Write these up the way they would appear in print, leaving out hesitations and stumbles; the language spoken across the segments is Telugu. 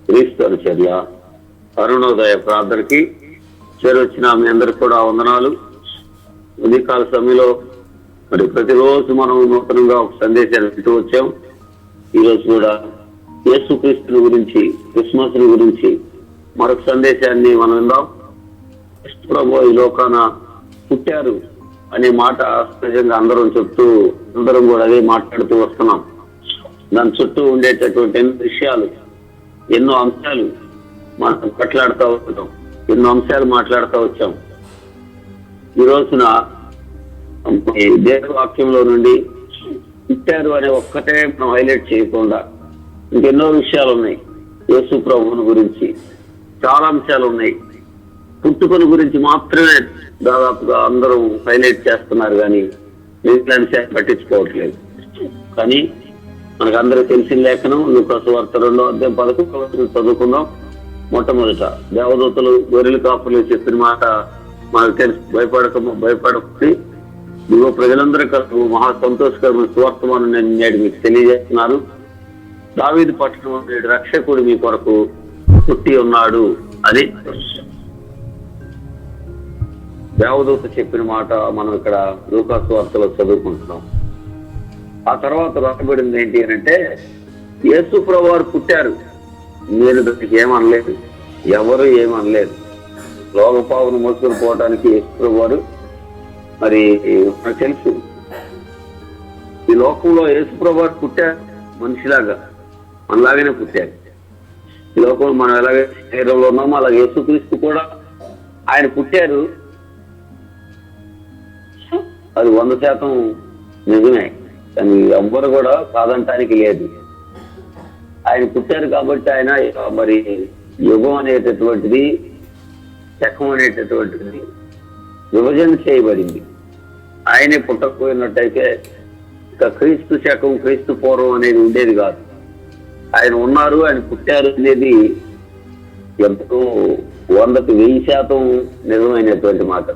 క్రీస్తు చర్య అరుణోదయ ప్రార్థనకి చేరొచ్చిన మీ అందరికి కూడా వందనాలు. ఉదయకాల సమయంలో మరి ప్రతిరోజు మనం నూతనంగా ఒక సందేశాన్ని వింటూ వచ్చాం. ఈరోజు కూడా యేసుక్రీస్తుని గురించి, క్రిస్మస్ గురించి మరొక సందేశాన్ని మనం విందాం. ప్రభు ఈ లోకాన పుట్టారు అనే మాట సహజంగా అందరం కూడా అదే మాట్లాడుతూ వస్తున్నాం. దాని చుట్టూ ఉండేటటువంటి ఎన్నో విషయాలు, ఎన్నో అంశాలు మనం మాట్లాడుతూ వచ్చాం. ఈ రోజున దేవవాక్యంలో నుండి పుట్టారు అనే ఒక్కటే మనం హైలైట్ చేయకుండా ఇంకెన్నో విషయాలు ఉన్నాయి. యేసు ప్రభువుని గురించి చాలా అంశాలు ఉన్నాయి. పుట్టుకను గురించి మాత్రమే దాదాపుగా అందరూ హైలైట్ చేస్తున్నారు, కానీ మిగతా విషయాలు పట్టించుకోవట్లేదు. కానీ మనకు అందరూ తెలిసిన లేఖనం లూకా సువార్త 2:11 చదువుకుందాం. మొట్టమొదట దేవదూతలు గొర్రెలు కాపులు చెప్పిన మాట మనకు తెలుసు. భయపడకపోతే ఇదిగో ప్రజలందరూ కలిసి మహా సంతోషకరమైన సువార్తమానం నేడు మీకు తెలియజేస్తున్నారు. దావీదు పట్టణం నేడు రక్షకుడు మీ కొరకు పుట్టి ఉన్నాడు. అది దేవదూత చెప్పిన మాట మనం ఇక్కడ లూకా సువార్తలో చదువుకుంటున్నాం. ఆ తర్వాత రాయబడింది ఏంటి అని అంటే, యేసు ప్రభువు వారు పుట్టారు. నేను దానికి ఏమనలేదు, ఎవరు ఏమనలేదు. లోకపావును మోసుకొని పోవడానికి యేసు ప్రభువు వారు మరి మనకు తెలుసు. ఈ లోకంలో యేసు ప్రభువు వారు పుట్టారు మనిషిలాగా, మనలాగానే పుట్టారు. ఈ లోకంలో మనం ఎలాగే శరీరంలో ఉన్నామో అలాగే యేసుక్రీస్తు కూడా ఆయన పుట్టారు. అది 100% నిజమే, కానీ ఎవ్వరు కూడా కాదంటానికి లేదు. ఆయన పుట్టారు కాబట్టి ఆయన మరి యుగం అనేటటువంటిది, శకం అనేటటువంటిది విభజన చేయబడింది. ఆయనే పుట్టకపోయినట్టయితే ఇక క్రీస్తు శకం, క్రీస్తు పూర్వం అనేది ఉండేది కాదు. ఆయన ఉన్నారు, ఆయన పుట్టారు అనేది ఎంతో 100కి 1000% నిజమైనటువంటి మాట.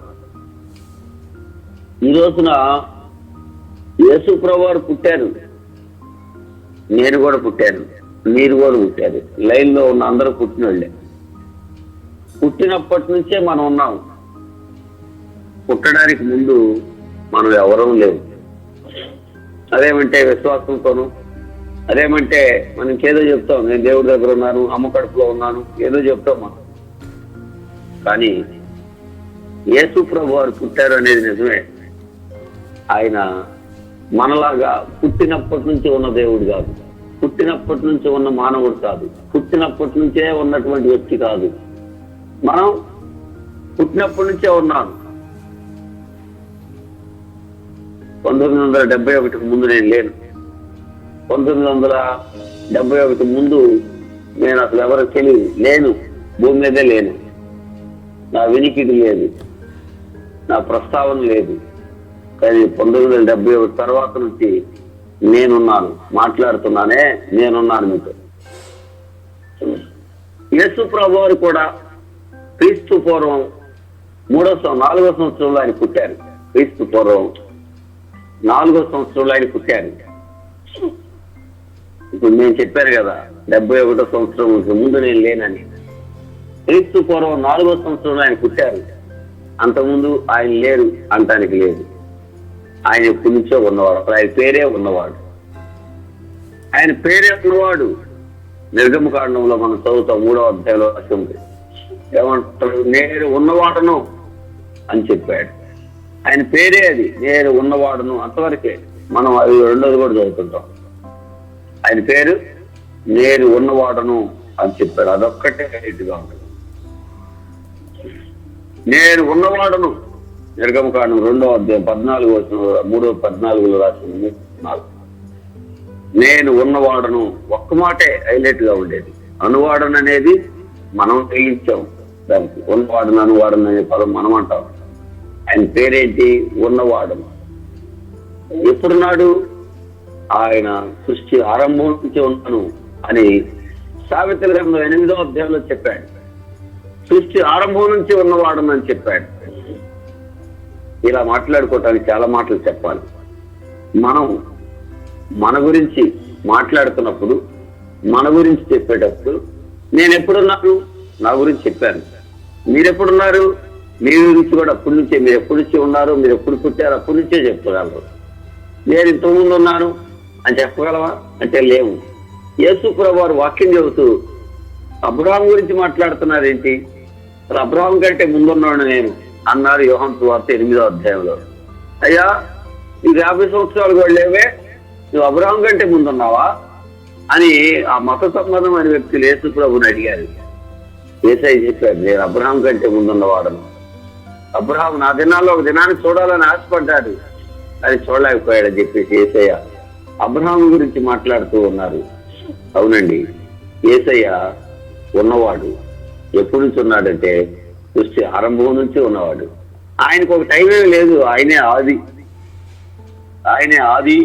ఈ రోజున యేసు ప్రభువు వారు పుట్టారు, నేను కూడా పుట్టాను, మీరు కూడా పుట్టారు. లైన్లో ఉన్న అందరూ పుట్టినోళ్ళే. పుట్టినప్పటి నుంచే మనం ఉన్నాం. పుట్టడానికి ముందు మనం ఎవరూ లేవు. అదేమంటే విశ్వాసంతోనూ, అదేమంటే మనం ఇంకేదో చెప్తాం, నేను దేవుడి దగ్గర ఉన్నాను, అమ్మ కడుపులో ఉన్నాను, ఏదో చెప్తాం మనం. కానీ యేసు ప్రభువు వారు పుట్టారు అనేది నిజమే. ఆయన మనలాగా పుట్టినప్పటి నుంచి ఉన్న దేవుడు కాదు, పుట్టినప్పటి నుంచి ఉన్న మానవుడు కాదు, పుట్టినప్పటి నుంచే ఉన్నటువంటి వ్యక్తి కాదు. మనం పుట్టినప్పటి నుంచే ఉన్నాను. 1971 ముందు నేను లేను. 1971 ముందు నేను అసలు ఎవరికి తెలియదు, లేను, భూమి మీదే లేను. నా వినికిడి లేదు, నా ప్రస్తావన లేదు. కానీ 1971 తర్వాత నుంచి నేనున్నాను, మాట్లాడుతున్నానే, నేనున్నాను మీతో. యేసు ప్రభువు వారు కూడా క్రీస్తు పూర్వం 4వ సంవత్సరంలో ఆయన పుట్టారు. క్రీస్తు పూర్వం 4వ సంవత్సరంలో ఆయన పుట్టారు. ఇప్పుడు నేను చెప్పాను కదా, 71వ సంవత్సరం ముందు నేను లేనని. క్రీస్తు పూర్వం 4వ సంవత్సరంలో ఆయన పుట్టారు. అంతకుముందు ఆయన లేరు అంటానికి లేదు. ఆయన ఎప్పటి నుంచో ఉన్నవాడు. అసలు ఆయన పేరే ఉన్నవాడు. ఆయన పేరే ఉన్నవాడు. నిర్గమకాండంలో మనం చదువుతాం, 3వ అధ్యాయంలో రాసి ఉంది. ఏమంటాడు? నేను ఉన్నవాడను అని చెప్పాడు. ఆయన పేరే అది, నేను ఉన్నవాడును. అంతవరకే మనం అది 2వది కూడా చదువుతుంటాం. ఆయన పేరు నేను ఉన్నవాడను అని చెప్పాడు. అదొక్కటే రైట్గా ఉంటుంది. నేను ఉన్నవాడను. నిర్గమకాండం 2వ అధ్యాయం 3:14 రాసింది. నేను ఉన్నవాడను ఒక్క మాటే హైలైట్ గా ఉండేది. అనువాడను అనేది మనం తగ్గించాం. దానికి ఉన్నవాడను, అనువాడను అనే పదం మనం అంటాం. ఆయన పేరేంటి? ఉన్నవాడను. ఎప్పుడున్నాడు? ఆయన సృష్టి ఆరంభం నుంచి ఉన్నాను అని సామెతల గ్రంథం 8వ అధ్యాయంలో చెప్పాడు. సృష్టి ఆరంభం నుంచి ఉన్నవాడను అని చెప్పాడు. ఇలా మాట్లాడుకోవటానికి చాలా మాటలు చెప్పాలి. మనం మన గురించి మాట్లాడుతున్నప్పుడు, మన గురించి చెప్పేటప్పుడు నేను ఎప్పుడున్నాను, నా గురించి చెప్పాను. మీరెప్పుడున్నారు, మీ గురించి కూడా అప్పటి నుంచే, మీరు ఎప్పటి నుంచి ఉన్నారు, మీరు ఎప్పుడు పుట్టారు అప్పటి నుంచే చెప్పగలరు. నేను ఇంతకుముందు ఉన్నాను అని చెప్పగలవా అంటే లేవు. యేసు ప్రభువు వారు వాక్యం చెబుతూ అబ్రహాం గురించి మాట్లాడుతున్నారేంటి? అబ్రహాం కంటే ముందున్నాడు నేను అన్నారు యోహాను సువార్త 8వ అధ్యాయంలో. అయ్యా, నీకు 50 సంవత్సరాలు కూడా లేవే, నువ్వు అబ్రహాం కంటే ముందున్నావా అని ఆ మత సంబంధమైన వ్యక్తులు యేసు ప్రభుని అడిగారు. యేసయ్య చెప్పారు, నేను అబ్రహాం కంటే ముందున్నవాడను. అబ్రహాం నా దినాల్లో ఒక దినాన్ని చూడాలని ఆశపడ్డాడు, అది చూడలేకపోయాడని చెప్పేసి యేసయ్య అబ్రహాం గురించి మాట్లాడుతూ ఉన్నారు. అవునండి, యేసయ్య ఉన్నవాడు. ఎప్పటి నుంచి ఉన్నాడంటే సృష్టి ఆరంభం నుంచి ఉన్నవాడు. ఆయనకు ఒక టైం ఏమి లేదు. ఆయనే ఆది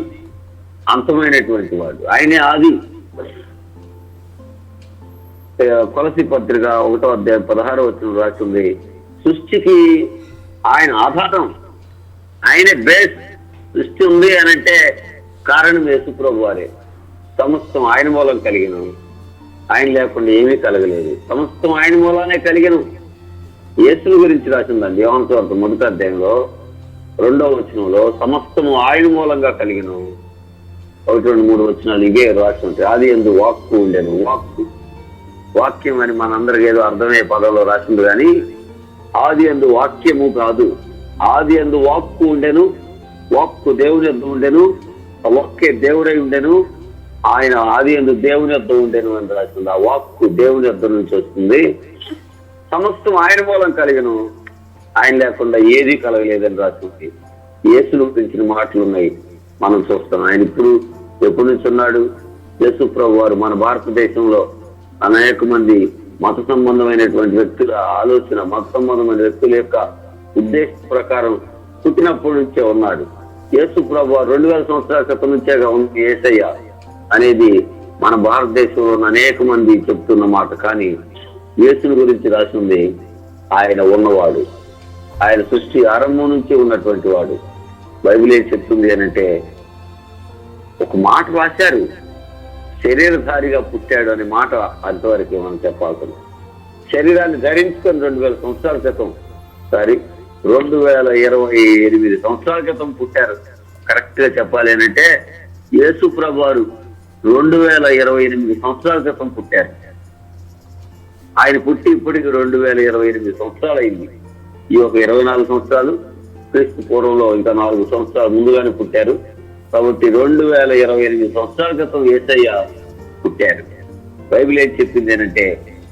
అంతమైనటువంటి వాడు. ఆయనే ఆది. కొలసి పత్రిక 1వ అధ్యాయం 16వ వచనం రాసింది, సృష్టికి ఆయన ఆధారం, ఆయనే బేస్. సృష్టి ఉంది అని అంటే కారణం యేసు ప్రభువు వారే. సమస్తం ఆయన మూలం కలిగిన, ఆయన లేకుండా ఏమీ కలగలేదు. సమస్తం ఆయన మూలానే కలిగిన. యేసుని గురించి రాసిందండి యోహాను సువార్త 1వ అధ్యాయంలో 2వ వచనంలో, సమస్తము ఆయన మూలంగా కలిగిన. 1, 2, 3 వచనాలు ఇవే రాసి ఉంటాయి. ఆది యందు వాక్కు ఉండెను. వాక్యం అని మనందరికి ఏదో అర్థమయ్యే పదంలో రాసింది, కానీ ఆది యందు వాక్యము కాదు. ఆది యందు వాక్కు ఉండెను, వాక్కు దేవుని యొద్ద ఉండెను, ఆ వాక్కే దేవుడై ఉండెను, ఆయన ఆది యందు దేవుని యొద్ద ఉండెను అని రాసింది. ఆ వాక్కు దేవుని యొద్ద నుంచి వస్తుంది. సమస్తం ఆయన మూలం కలిగను, ఆయన లేకుండా ఏదీ కలగలేదని రాసింది. యేసును గురించిన మాటలు ఉన్నాయి, మనం చూస్తాం. ఆయన ఇప్పుడు ఎప్పటి నుంచి ఉన్నాడు? యేసు ప్రభు వారు మన భారతదేశంలో అనేక మంది మత సంబంధమైనటువంటి వ్యక్తుల ఆలోచన, మత సంబంధమైన వ్యక్తుల యొక్క ఉద్దేశ ప్రకారం పుట్టినప్పటి నుంచే ఉన్నాడు. యేసు ప్రభు 2000 సంవత్సరాల క్రితం నుంచేగా ఉంది యేసయ్య అనేది మన భారతదేశంలో అనేక మంది చెప్తున్న మాట. కానీ యేసుని గురించి రాసింది ఆయన ఉన్నవాడు, ఆయన సృష్టి ఆరంభం నుంచి ఉన్నటువంటి వాడు. బైబిల్ ఏం చెప్తుంది అనంటే, ఒక మాట రాశారు, శరీరధారిగా పుట్టాడు అనే మాట. అంతవరకు మనం చెప్పాల్సింది. శరీరాన్ని ధరించుకొని 2000 సంవత్సరాల క్రితం, 2028 సంవత్సరాల క్రితం పుట్టారు. కరెక్ట్ గా చెప్పాలి అనంటే యేసు ప్రభు వారు 2028 సంవత్సరాల క్రితం పుట్టారు. ఆయన పుట్టి ఇప్పటికి 2028 సంవత్సరాలు అయింది. ఈ ఒక 24 సంవత్సరాలు క్రీస్తు పూర్వంలో ఇంకా 4 సంవత్సరాలు ముందుగానే పుట్టారు. కాబట్టి 2028 సంవత్సరాల క్రితం యేసయ్య పుట్టారు. బైబిల్ ఏం చెప్పింది అంటే,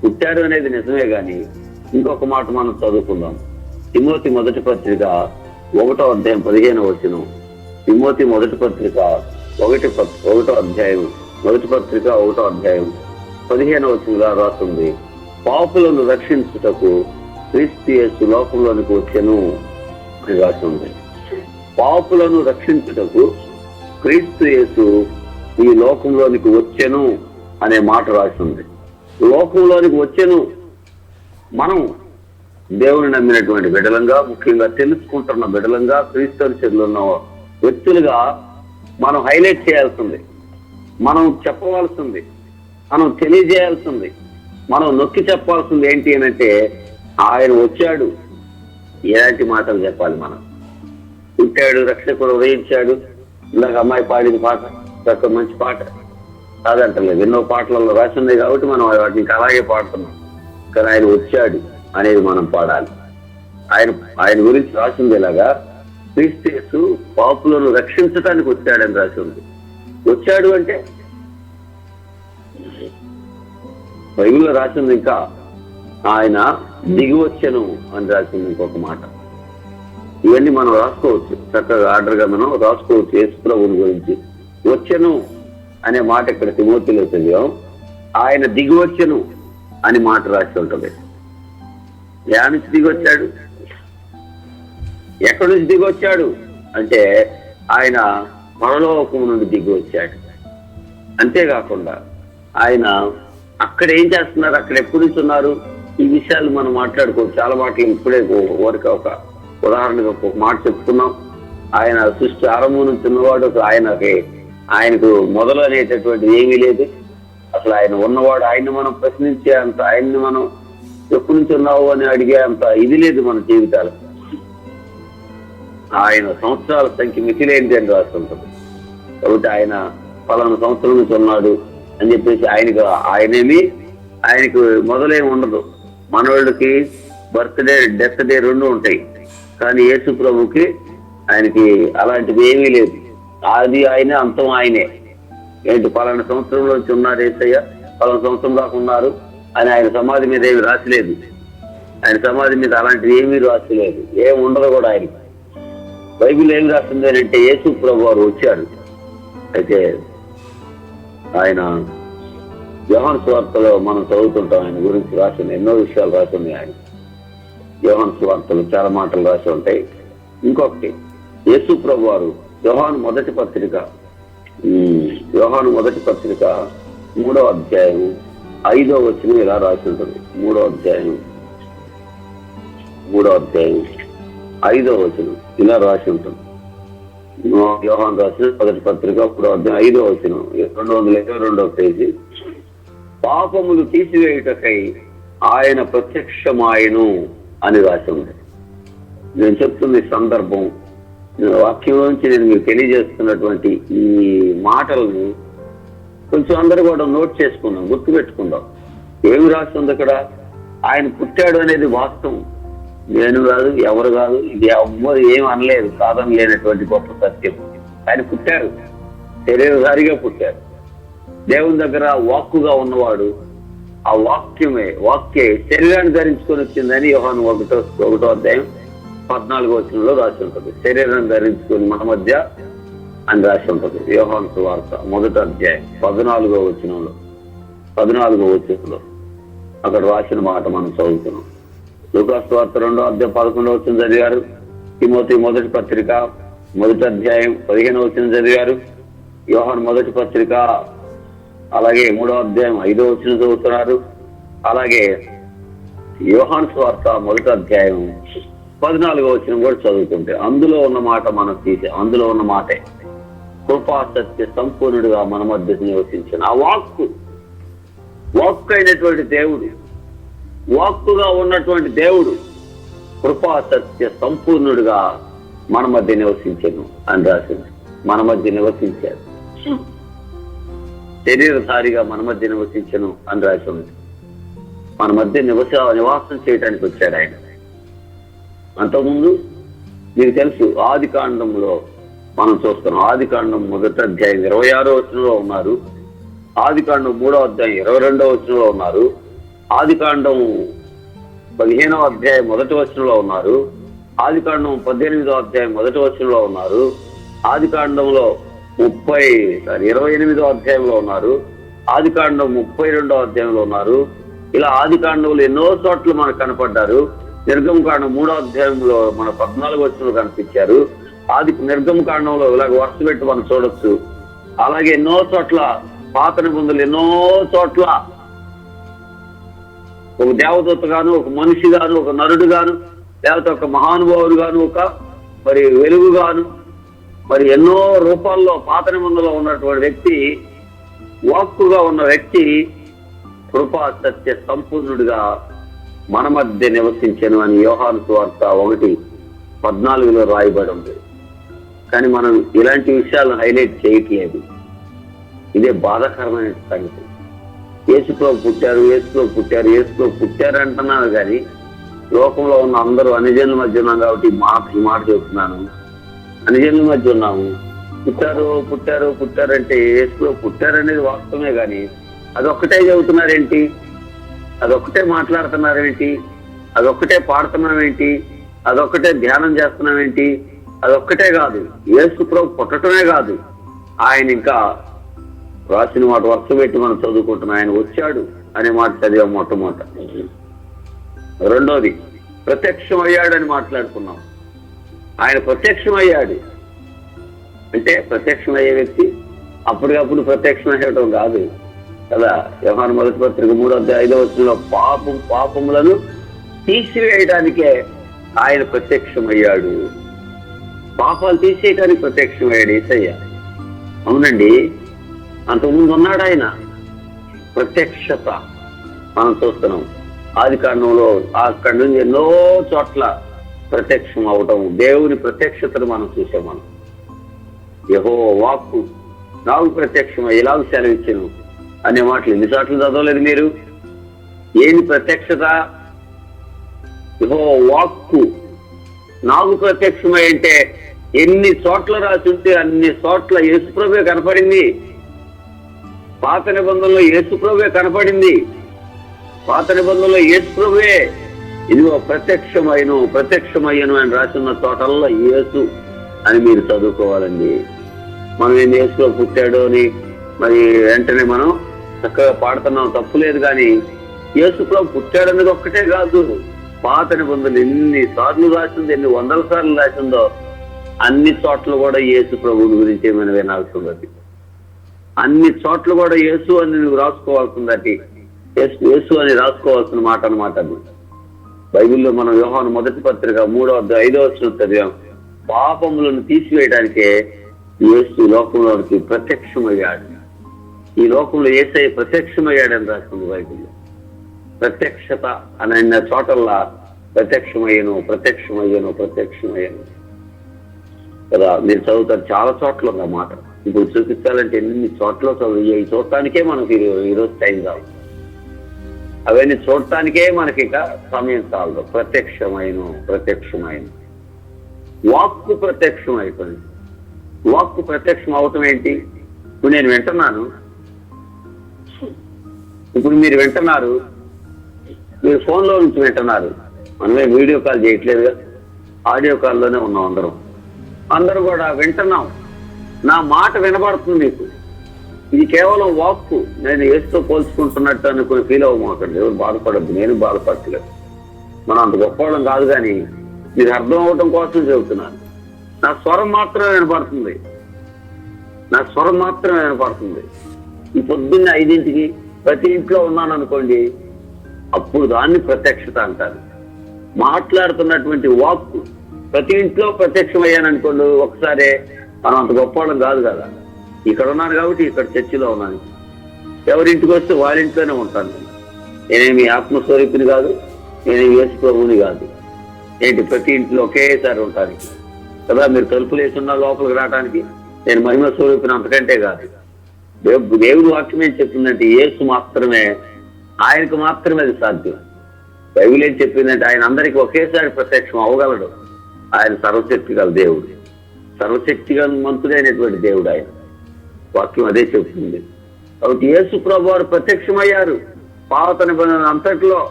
పుట్టారు అనేది నిజమే, కానీ ఇంకొక మాట మనం చదువుకుందాం. తిమోతి మొదటి పత్రిక 1వ అధ్యాయం 15వ వచనం. తిమోతి మొదటి పత్రిక 1వ అధ్యాయం 15వ వచనంగా రాస్తుంది, పాపులను రక్షించుటకు క్రీస్తు యేసు లోకంలోనికి వచ్చెను అని రాస్తుంది. పాపులను రక్షించుటకు క్రీస్తు యేసు ఈ లోకంలోనికి వచ్చెను అనే మాట రాసింది. లోకంలోనికి వచ్చెను. మనం దేవుని నమ్మినటువంటి బిడ్డలంగా, ముఖ్యంగా తెలుసుకుంటున్న బిడ్డలంగా, క్రీస్తు చర్యలు ఉన్న వ్యక్తులుగా మనం హైలైట్ చేయాల్సింది, మనం చెప్పవలసింది, మనం తెలియజేయాల్సింది, మనం నొక్కి చెప్పాల్సింది ఏంటి అనంటే, ఆయన వచ్చాడు. ఎలాంటి మాటలు చెప్పాలి? మనం పుట్టాడు, రక్షకుడు ఉదయించాడు. ఇందాక అమ్మాయి పాడిన పాట చక్క మంచి పాట కాదంటలేదు, ఎన్నో పాటలలో రాసి ఉన్నాయి కాబట్టి మనం వాటిని అలాగే పాడుతున్నాం. కానీ ఆయన వచ్చాడు అనేది మనం పాడాలి. ఆయన గురించి రాసింది ఇలాగా, క్రీస్తు యేసు పాపులను రక్షించడానికి వచ్చాడని రాసి ఉంది. వచ్చాడు అంటే బైబిల్లో రాసింది. ఇంకా ఆయన దిగి వచ్చెను అని రాసింది ఇంకొక మాట. ఇవన్నీ మనం రాసుకోవచ్చు, చక్కగా ఆర్డర్గా మనం రాసుకోవచ్చు. యేసు ప్రభువుని గురించి వచ్చెను అనే మాట ఇక్కడ తిమోతిలో చదివాం. ఆయన దిగి వచ్చెను అని మాట రాసి ఉంటుంది. ఎక్కడి నుంచి దిగి వచ్చాడు? ఎక్కడి నుంచి దిగి వచ్చాడు అంటే ఆయన పరలోకం నుండి దిగి వచ్చాడు. అంతేకాకుండా ఆయన అక్కడ ఏం చేస్తున్నారు, అక్కడ ఎప్పటి నుంచి ఉన్నారు, ఈ విషయాలు మనం మాట్లాడుకోవచ్చు. చాలా మాటలు ఇప్పుడే ఊరికి ఒక ఉదాహరణగా ఒక మాట చెప్పుకున్నాం. ఆయన సృష్టి ఆరంభం నుంచి ఉన్నవాడు. ఆయనకు మొదలు అనేటటువంటిది ఏమీ లేదు. అసలు ఆయన ఉన్నవాడు, ఆయన్ని మనం ప్రశ్నించే అంత, ఆయన్ని మనం ఎప్పటి నుంచి ఉన్నావు అని అడిగే అంత ఇది లేదు మన జీవితాలు. ఆయన సంవత్సరాల సంఖ్య మితిలేనిది అని రాసి ఉంటుంది. కాబట్టి ఆయన పలానా సంవత్సరం నుంచి ఉన్నాడు అని చెప్పేసి ఆయనకి మొదలేమి ఉండదు. మనవాళ్ళకి బర్త్డే, డెత్ డే రెండు ఉంటాయి, కానీ యేసు ప్రభుకి ఆయనకి అలాంటిది ఏమీ లేదు. ఆది ఆయనే, అంతం ఆయనే. ఏంటి పలానా సంవత్సరంలో నుంచి ఉన్నారు ఏసయ్య, పలానా సంవత్సరం దాకా ఉన్నారు అని ఆయన సమాధి మీద ఏమి రాసిలేదు. ఆయన సమాధి మీద అలాంటిది ఏమీ రాసిలేదు, ఏమి ఉండదు కూడా. ఆయనకి బైబిల్ ఏమి రాస్తుంది అంటే యేసు ప్రభు వారు వచ్చారు. అయితే ఆయన యోహాను సువార్తలో మనం చదువుతుంటాం, ఆయన గురించి రాసిన ఎన్నో విషయాలు రాసి ఉన్నాయి. ఆయన యోహాను సువార్తలు చాలా మాటలు రాసి ఉంటాయి. ఇంకొకటి, యేసు ప్రభు వారు యోహాను మొదటి పత్రిక 3వ అధ్యాయం 5వ వచనం ఇలా రాసి ఉంటుంది. 3వ అధ్యాయం 5వ వచనం ఇలా రాసి ఉంటుంది. యోహాను రాసిన మొదటి పత్రిక 3వ అధ్యాయం 5వ వచనం 222వ పేజీ. పాపములు తీసివేయుటకై ఆయన ప్రత్యక్షమాయను అని రాసి ఉంది. నేను చెప్తున్న సందర్భం, వాక్యంలోంచి నేను మీకు తెలియజేస్తున్నటువంటి ఈ మాటలను కొంచెం అందరూ కూడా నోట్ చేసుకుందాం, గుర్తుపెట్టుకుందాం. ఏమి రాస్తుంది అక్కడ? ఆయన పుట్టాడు అనేది వాస్తవం. నేను కాదు, ఎవరు కాదు, ఇది ఎవ్వరు ఏం అనలేదు, సాధన లేనటువంటి గొప్ప సత్యం. ఆయన పుట్టారు, శరీరధారిగా పుట్టారు. దేవుని దగ్గర వాక్కుగా ఉన్నవాడు, ఆ వాక్యే శరీరాన్ని ధరించుకొని వచ్చిందని యోహాను 1వ అధ్యాయం 14వ వచనంలో రాసి ఉంటుంది. శరీరాన్ని ధరించుకొని మన మధ్య అని రాసి ఉంటుంది. యోహాను సువార్త 1వ అధ్యాయం 14వ వచనంలో అక్కడ రాసిన మాట మనం చదువుతున్నాం. లూకా సువార్త 2వ అధ్యాయం 11వ వచనం చదివారు. తిమోతి మొదటి పత్రిక 1వ అధ్యాయం 15వ వచనం చదివారు. యోహాను మొదటి పత్రిక అలాగే 3వ అధ్యాయం 5వ వచనం చదువుతున్నారు. అలాగే యోహాను సువార్త 1వ అధ్యాయం 14వ వచనం కూడా చదువుతుంటే అందులో ఉన్న మాట మనం అందులో ఉన్న మాటే కృపా సత్య సంపూర్ణుడిగా మన మధ్య నివసించిన ఆ వాక్కు అయినటువంటి దేవుడు, వాక్కుగా ఉన్నటువంటి దేవుడు కృపా సత్య సంపూర్ణుడిగా మన మధ్య నివసించను అని రాసింది. మన మధ్య నివసించాడు, శరీరధారిగా మన మధ్య నివసించను అని రాసి ఉంది. మన మధ్య నివాసం చేయడానికి వచ్చాడు ఆయన. అంతకుముందు మీకు తెలుసు, ఆది కాండంలో మనం చూస్తున్నాం. ఆది కాండం 1వ అధ్యాయం 26వ వచనంలో ఉన్నారు. ఆది కాండం 3వ అధ్యాయం 22వ వచనంలో ఉన్నారు. ఆది కాండం 15వ అధ్యాయం 1వ వచనంలో ఉన్నారు. ఆది కాండం 18వ అధ్యాయం 1వ వచనంలో ఉన్నారు. ఆది కాండంలో 28వ అధ్యాయంలో ఉన్నారు. ఆది కాండం 32వ అధ్యాయంలో ఉన్నారు. ఇలా ఆది కాండంలో ఎన్నో చోట్ల మనకు కనపడ్డారు. నిర్గమకాండం 3వ అధ్యాయంలో మన 14వ వచనంలో కనిపించారు. నిర్గమ కాండంలో ఇలాగ వరుస పెట్టి మనం చూడొచ్చు. అలాగే ఎన్నో చోట్ల పాత నిబంధనలు ఎన్నో చోట్ల ఒక దేవదూత గాను, ఒక మనిషి గాను, ఒక నరుడు గాను, లేకపోతే ఒక మహానుభావుడు గాను, ఒక మరి వెలుగు గాను, మరి ఎన్నో రూపాల్లో పాత నిబంధనలో ఉన్నటువంటి వ్యక్తి, వాక్కుగా ఉన్న వ్యక్తి కృపా సత్య సంపూర్ణుడిగా మన మధ్య నివసించను అని యోహాను సువార్త 1:14 రాయబడి ఉంది. కానీ మనం ఇలాంటి విషయాలను హైలైట్ చేయట్లేదు. ఇదే బాధాకరమైన సంగతి. యేసుప్రభు పుట్టారు అంటున్నాను, కానీ లోకంలో ఉన్న అందరూ అన్యజనుల మధ్య ఉన్నాం కాబట్టి ఈ మాట చెప్తున్నాను. అన్యజనుల మధ్య ఉన్నాము. పుట్టారు అంటే యేసుప్రభు పుట్టారనేది వాస్తవమే, కానీ అదొక్కటే చెబుతున్నారేంటి, అదొక్కటే మాట్లాడుతున్నారేంటి, అదొక్కటే పాడుతున్నామేంటి, అదొక్కటే ధ్యానం చేస్తున్నామేంటి, అదొక్కటే కాదు. యేసు ప్రభు పుట్టడమే కాదు, ఆయన ఇంకా రాసిన మాట వరుస పెట్టి మనం చదువుకుంటున్నాం. ఆయన వచ్చాడు అనే మాట చదివాం మొట్టమొదట. రెండోది ప్రత్యక్షమయ్యాడని మాట్లాడుకున్నాం. ఆయన ప్రత్యక్షమయ్యాడు అంటే ప్రత్యక్షమయ్యే వ్యక్తి అప్పటికప్పుడు ప్రత్యక్షమయ్యడం కాదు కదా. యోహాను మొదటి పత్రిక 3వ అధ్యాయం 5వ వచనంలో పాపములను తీసివేయడానికే ఆయన ప్రత్యక్షమయ్యాడు. పాపాలు తీసేయడానికి ప్రత్యక్షమయ్యాడు యేసయ్య. అవునండి, అంతకుముందు ఉన్నాడు ఆయన. ప్రత్యక్షత మనం చూస్తున్నాం. ఆది కాండంలో అక్కడి నుంచి ఎన్నో చోట్ల ప్రత్యక్షం అవటం, దేవుని ప్రత్యక్షతను మనం చూసాం. మనం యెహోవా వాక్కు నాకు ప్రత్యక్షమై ఇలాగ సెలవిచ్చెను అనే మాటలు ఎన్నిసార్లు చదవలేదు మీరు? ఏంటి ప్రత్యక్షత? యెహోవా వాక్కు నాకు ప్రత్యక్షమై అంటే ఎన్ని చోట్ల రాసి ఉంటే అన్ని చోట్ల యేసుప్రభువే కనపడింది. పాత నిబంధనలో యేసుప్రభువే కనపడింది. పాత నిబంధనలో యేసుప్రభువే ఇదిగో ప్రత్యక్షమయ్యను అని రాసిన చోటల్లో యేసు అని మీరు చదువుకోవాలండి. మనం ఏం యేసులో పుట్టాడు అని మరి వెంటనే మనం చక్కగా పాడుతున్నాం, తప్పు లేదు. కానీ యేసుప్రభు పుట్టాడన్నది ఒక్కటే కాదు, పాత నిబంధనలు ఎన్ని సార్లు రాసిందో, ఎన్ని వందల సార్లు రాసిందో అన్ని చోట్ల కూడా యేసు ప్రభువుని గురించి మనం వినాల్సింది. అన్ని చోట్ల కూడా యేసు అని నువ్వు రాసుకోవాల్సిందటి, యేసు అని రాసుకోవాల్సిన మాట అన్నమాట. అది బైబిల్లో మనం యోహాను మొదటి పత్రిక 3:5 చదివాం. పాపములను తీసివేయడానికే యేసు లోకంలోనికి ప్రత్యక్షమయ్యాడు. ఈ లోకంలో యేసయ్య ప్రత్యక్షమయ్యాడని రాస్తుంది బైబిల్లో. ప్రత్యక్షత అని అన్న చోటల్లా ప్రత్యక్షమయ్యను కదా మీరు చదువుతారు. చాలా చోట్ల ఉంది ఆ మాట. ఇప్పుడు చూపించాలంటే ఎన్ని చోట్ల చదువు చూడటానికే మనకి ఈరోజు టైం కాదు. అవన్నీ చూడటానికే మనకి ఇక సమయం చాలదు. ప్రత్యక్షమైన వాక్కు ప్రత్యక్షం అయిపోయింది. వాక్కు ప్రత్యక్షం అవటం ఏంటి? ఇప్పుడు నేను వింటున్నాను, ఇప్పుడు మీరు వింటున్నారు, మీరు ఫోన్లో నుంచి వింటున్నారు. మనమే వీడియో కాల్ చేయట్లేదుగా, ఆడియో కాల్లోనే ఉన్నాం. అందరూ కూడా వింటున్నాం. నా మాట వినబడుతుంది మీకు. ఇది కేవలం వాక్కు. నేను యేసుతో పోల్చుకుంటున్నట్టు అనుకుని ఫీల్ అవ్వమాకండి. ఎవరు బాధపడద్దు, నేను బాధపడలేదు. మనం అంత గొప్పవాళ్ళం కాదు. కానీ మీరు అర్థం అవటం కోసం చెబుతున్నాను. నా స్వరం మాత్రమే వినపడుతుంది. ఈ పొద్దున్న 5ంటికి ప్రతి ఇంట్లో ఉన్నాను అనుకోండి, అప్పుడు దాన్ని ప్రత్యక్షత అంటారు. మాట్లాడుతున్నటువంటి వాక్కు ప్రతి ఇంట్లో ప్రత్యక్షమయ్యాను అనుకోండి, ఒకసారి మనం అంత గొప్పవాళ్ళం కాదు కదా. ఇక్కడ ఉన్నాను కాబట్టి ఇక్కడ చర్చిలో ఉన్నాను. ఎవరింటికి వస్తే వాళ్ళ ఇంట్లోనే ఉంటాను. నేనేమి ఆత్మస్వరూపిని కాదు, నేనేమి యేసు ప్రభువుని కాదు. ఏంటి ప్రతి ఇంట్లో ఒకేసారి ఉంటాను కదా. మీరు తలుపులు వేసున్నా లోపలికి రావడానికి నేను మహిమ స్వరూపిని అంతకంటే కాదు. దేవుడి వాక్యం ఏం చెప్తుందంటే యేసు మాత్రమే, ఆయనకు మాత్రమే అది సాధ్యం. బైబిల్ ఏం చెప్పిందంటే ఆయన అందరికీ ఒకేసారి ప్రత్యక్షం అవ్వగలడు. ఆయన సర్వశక్తి గల దేవుడు, సర్వశక్తివంతుడైనటువంటి దేవుడు ఆయన. వాక్యం అదే చెప్తుంది. కాబట్టి యేసు ప్రభువు వారు ప్రత్యక్షమయ్యారు. పాత నిబంధన అంతట్లో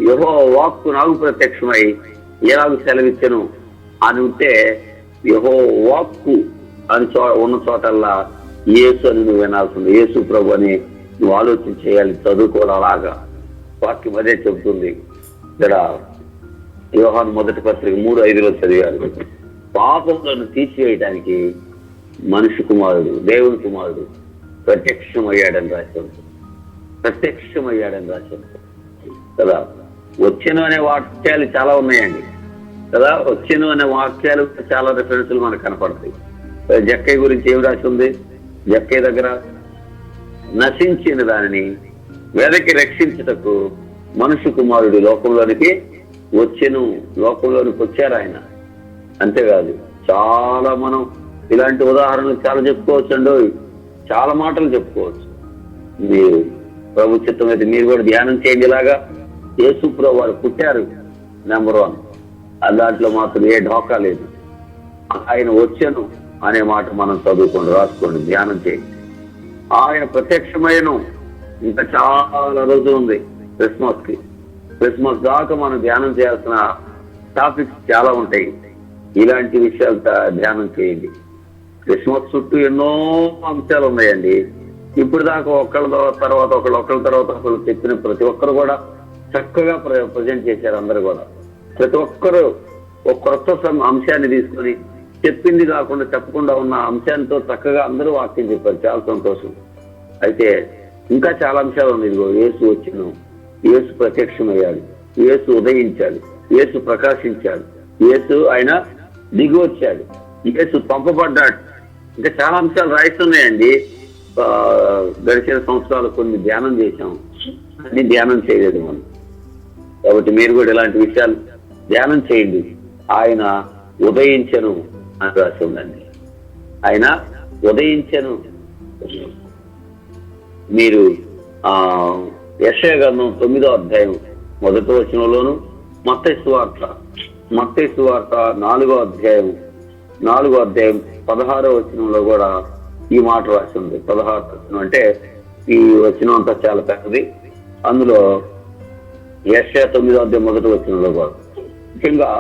యెహోవా వాక్కు నాకు ప్రత్యక్షమై ఎలాగ సెలవిచ్చెను అని ఉంటే, యెహోవా వాక్కు అని ఉన్న చోటల్లా యేసు అని నువ్వు వినాల్సింది. యేసు ప్రభు అని నువ్వు ఆలోచన చేయాలి, చదువుకోవాలి. అలాగా వాక్యం అదే చెబుతుంది. ఇక్కడ యోహాను మొదటి పత్రిక 3:5 చదివారు. పాపములను తీసివేయడానికి మనిషి కుమారుడు, దేవుని కుమారుడు ప్రత్యక్షమయ్యాడని రాశాడు కదా. వచ్చెను అనే వాక్యాలు చాలా ఉన్నాయండి కదా. వచ్చెను అనే వాక్యాలు చాలా రిఫరెన్సులు మనకు కనపడతాయి. జక్కయ్య గురించి ఏం రాసి ఉంది? జక్కయ్య దగ్గర నశించిన దానిని వెదకి రక్షించుటకు మనుషు కుమారుడు లోకంలోనికి వచ్చారు ఆయన. అంతేకాదు, చాలా మనం ఇలాంటి ఉదాహరణలు చాలా చెప్పుకోవచ్చు అండి. చాలా మాటలు చెప్పుకోవచ్చు. మీరు ప్రభు చిత్తం అయితే మీరు కూడా ధ్యానం చేయండి. ఇలాగా యేసు ప్రభు వారు పుట్టారు నెంబర్ 1. దాంట్లో మాత్రం ఏ ఢోకా లేదు. ఆయన వచ్చాను అనే మాట మనం చదువుకోండి, రాసుకోండి, ధ్యానం చేయండి. ఆయన ప్రత్యక్షమైన ఇంకా చాలా రోజులు ఉంది క్రిస్మస్ దాకా మనం ధ్యానం చేయాల్సిన టాపిక్స్ చాలా ఉంటాయి. ఇలాంటి విషయాలు ధ్యానం చేయండి. క్రిస్మస్ చుట్టూ ఎన్నో అంశాలు ఉన్నాయండి. ఇప్పుడు దాకా ఒకళ్ళ తర్వాత ఒకళ్ళు చెప్పిన ప్రతి ఒక్కరు కూడా చక్కగా ప్రజెంట్ చేశారు. అందరు కూడా ప్రతి ఒక్కరు ఒక కొత్త అంశాన్ని తీసుకొని చెప్పింది కాకుండా చెప్పకుండా ఉన్న అంశాలతో చక్కగా అందరూ వాక్యం చెప్పారు. చాలా సంతోషం. అయితే ఇంకా చాలా అంశాలు ఉన్నాయి. ఇదిగో యేసు వచ్చాను, యేసు ప్రత్యక్షమయ్యాడు, యేసు ఉదయించాడు, యేసు ప్రకాశించాడు, యేసు ఆయన దిగి వచ్చాడు, యేసు పంపబడ్డాడు. ఇంకా చాలా అంశాలు రాయిస్తున్నాయండి. గడిచిన సంవత్సరాలు కొన్ని ధ్యానం చేశాం, అన్ని ధ్యానం చేయలేదు మనం. కాబట్టి మీరు కూడా ఇలాంటి విషయాలు ధ్యానం చేయండి. ఆయన ఉదయించెను అని రాసి ఉందండి. ఆయన ఉదయించెను. మీరు యెషయా గ్రంథం 9వ అధ్యాయం 1వ వచనంలోను, మత్తయి సువార్త 4వ అధ్యాయం 16వ వచనంలో కూడా ఈ మాట రాసి ఉంది. 16వ వచనం అంటే ఈ వచనం అంతా చాలా పెద్దది. అందులో యెషయా 9వ అధ్యాయం 1వ వచనంలో కూడా ముఖ్యంగా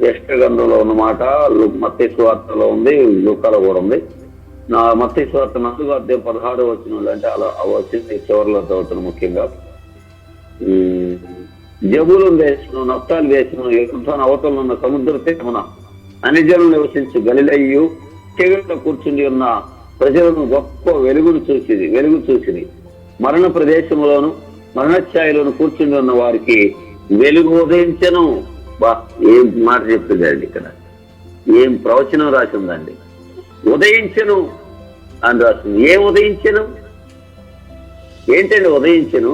యెషయా గ్రంథంలో ఉన్న మాట మత్తయి సువార్తలో ఉంది, లూకాలో కూడా ఉంది. మత్తయి సువార్త 4వ అధ్యాయం 16వ వచనంలో అంటే అలా వచ్చింది చివరిలో చదువుతున్నాం. ముఖ్యంగా జబూలూను దేశం, నఫ్తాలి దేశం, యోర్దాను అవతల ఉన్న సముద్ర తీరమున అన్ని జనులు నివసించి గలిలయు తెగుల్లో కూర్చుని ఉన్న ప్రజలను గొప్ప వెలుగు చూసింది. మరణ ప్రదేశంలోను మరణఛాయలోను కూర్చుని ఉన్న వారికి వెలుగు ఉదయించను. ఏం మాట చెప్తుందండి ఇక్కడ, ఏం ప్రవచనం రాసి ఉందండి. ఉదయించను అని రాసింది. ఏం ఉదయించను? ఏంటండి ఉదయించను?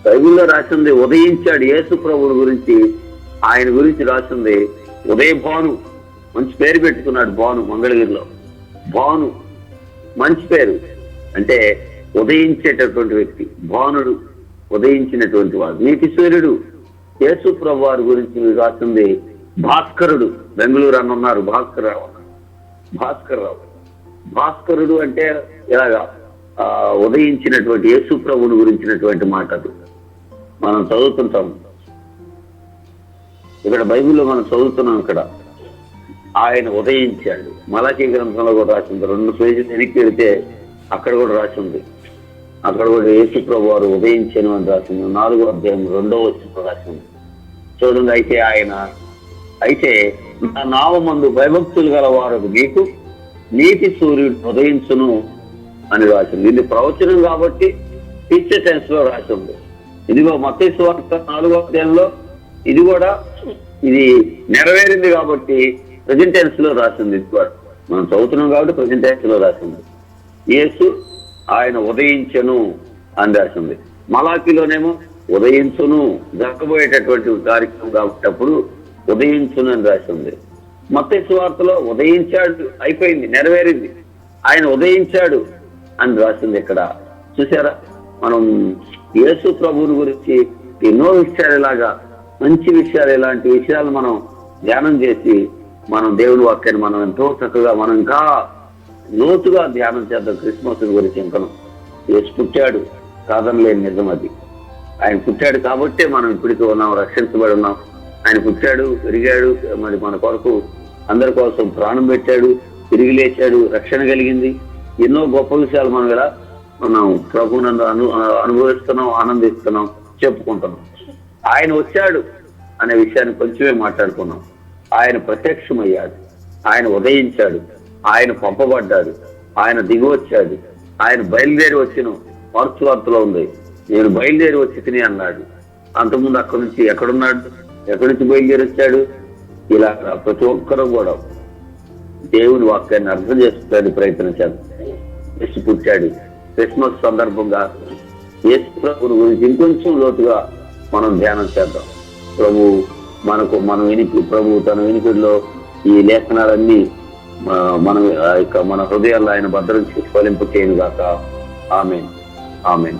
బైబిల్లో రాసింది ఉదయించాడు యేసు ప్రభువుని గురించి, ఆయన గురించి రాసింది ఉదయభాను. మంచి పేరు పెట్టుకున్నాడు భాను. మంగళగిరిలో భాను మంచి పేరు. అంటే ఉదయించేటటువంటి వ్యక్తి భానుడు, ఉదయించినటువంటి వాడు. నీతి సూర్యుడు యేసు ప్రభు వారి గురించి రాసింది భాస్కరుడు. బెంగళూరు అని ఉన్నారు భాస్కరుడు అంటే ఇలాగా ఉదయించినటువంటి యేసు ప్రభువుని గురించినటువంటి మాట. అది మనం చదువుతుంటాం ఇక్కడ బైబిల్లో, మనం చదువుతున్నాం ఇక్కడ ఆయన ఉదయించాడు. మలాకీ గ్రంథంలో కూడా రాసింది. 2 పేజీలు వెనక్కి వెళితే అక్కడ కూడా రాసి ఉంది. అక్కడ కూడా యేసు ప్రభు వారు ఉదయించాను అని రాసింది. 4వ అధ్యాయం 2వ వచనంలో రాసింది. చూడండి, అయితే నా నామమందు భయభక్తులు గల వారు మీకు నీతి సూర్యుడు ఉదయించును అని రాసింది. ఇది ప్రవచనం కాబట్టి ఫ్యూచర్ టెన్స్ లో రాసి ఉంది. ఇదిగో మత్తయి సువార్త 4వ అధ్యాయంలో ఇది నెరవేరింది కాబట్టి ప్రెజెంట్ టెన్స్ లో రాసింది. ఇది కూడా మనం చదువుతున్నాం కాబట్టి ప్రెజెంట్ టెన్స్ లో రాసింది. యేసు ఆయన ఉదయించను అని రాసింది. మలాకీలోనేమో ఉదయించును, జరగబోయేటటువంటి కార్యక్రమం కాబట్టి అప్పుడు ఉదయించును అని రాసింది. మత్తయి సువార్తలో ఉదయించాడు, అయిపోయింది, నెరవేరింది, ఆయన ఉదయించాడు అని రాసింది. ఇక్కడ చూసారా, మనం యేసు ప్రభువుని గురించి ఎన్నో విషయాలు ఇలాగా మంచి విషయాలు, ఇలాంటి విషయాలు మనం ధ్యానం చేసి మనం దేవుని వాక్యాన్ని మనం ఎంతో చక్కగా మనం ఇంకా లోతుగా ధ్యానం చేద్దాం. క్రిస్మస్ గురించి ఇంకా యేసు పుట్టాడు కాదనలేని నిజం అది. ఆయన పుట్టాడు కాబట్టే మనం ఇప్పటికీ ఉన్నాం, రక్షించబడి ఉన్నాం. ఆయన పుట్టాడు, పెరిగాడు, మరి మన కొరకు అందరి కోసం ప్రాణం పెట్టాడు, తిరిగి లేచాడు, రక్షణ కలిగింది. ఎన్నో గొప్ప విషయాలు మనం ఇలా మనం ప్రభువునందు అనుభవిస్తున్నాం, ఆనందిస్తున్నాం, చెప్పుకుంటున్నాం. ఆయన వచ్చాడు అనే విషయాన్ని కొంచెమే మాట్లాడుకున్నాం. ఆయన ప్రత్యక్షమయ్యాడు, ఆయన ఉదయించాడు, ఆయన పంపబడ్డాడు, ఆయన దిగి వచ్చాడు, ఆయన బయలుదేరి వచ్చిన మార్చి వార్తలో ఉంది. నేను బయలుదేరి వచ్చి తిని అన్నాడు. అంతకుముందు అక్కడి నుంచి ఎక్కడున్నాడు, ఎక్కడి నుంచి బయలుదేరి వచ్చాడు? ఇలా ప్రతి ఒక్కరూ కూడా దేవుని వాక్యాన్ని అర్థం చేసుకోవడానికి ప్రయత్నించారు. యేసు పుట్టాడు. క్రిస్మస్ సందర్భంగా యేసు ప్రభువుని గురించి ఇంకొంచెం లోతుగా మనం ధ్యానం చేద్దాం. ప్రభు తన వినికిడిలో ఈ లేఖనాలన్నీ మన హృదయాల్లో ఆయన భద్రం చేసి ఫలింపు చేయను గాక. ఆమేన్.